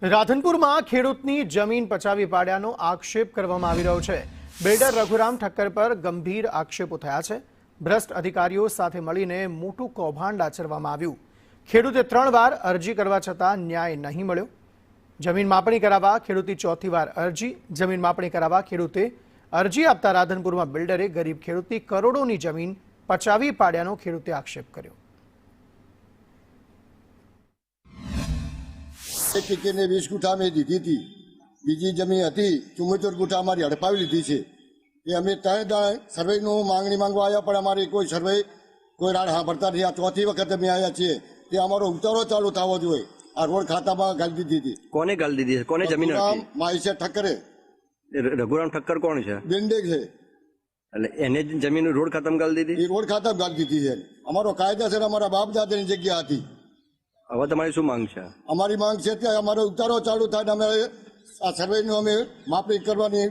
રાધનપુરમાં ખેડૂતની જમીન પચાવી પાડ્યાનો આક્ષેપ કરવામાં આવી રહ્યો છે। બિલ્ડર રઘુરામ ઠક્કર પર ગંભીર આક્ષેપો થયા છે। ભ્રષ્ટ અધિકારીઓ સાથે મળીને મોટું કૌભાંડ આચરવામાં આવ્યું। ખેડૂતે 3 વાર અરજી કરવા છતાં ન્યાય નહીં મળ્યો। જમીન માપણી કરાવવા ખેડૂતી ચોથી વાર અરજી। જમીન માપણી કરાવવા ખેડૂતે અરજી આપતા રાધનપુરમાં બિલ્ડરે ગરીબ ખેડૂતની કરોડોની જમીન પચાવી પાડ્યાનો ખેડૂતે આક્ષેપ કર્યો। एक टीके ने 20 गुठा में दी थी, बीजी जमीन थी 74 गुठा अमारी हड़पावी लीधी है। ये अमे तय दाड़े सर्वे मांगणी मांगवा आया पण अमारी कोई सर्वे कोई राड हाँ भरता नहीं। आ चौथी वखत अमे आया छे ते अमारो उतारो चालू थवो जोईए। आ रोड खाता में गाली दीधी थी। कोने गाली दीधी है? कोने जमीन रघुराम माईसे ठक्करे। रघुराम ठक्कर कौन है? बेंडेग है। એટલે એને જમીન રોડ ખાતામાં ગાલી દીધી? ये रोड खाता में गाली दीधी है। अमारो कायदेसर अमारा बाप दादानी जग्या थी। હવે તમારી શું માંગ છે? અમારી માંગ છે કે અમારો ઉતારો ચાલુ થાય ને અમે આ સર્વેનું અમે માપણી કરવાની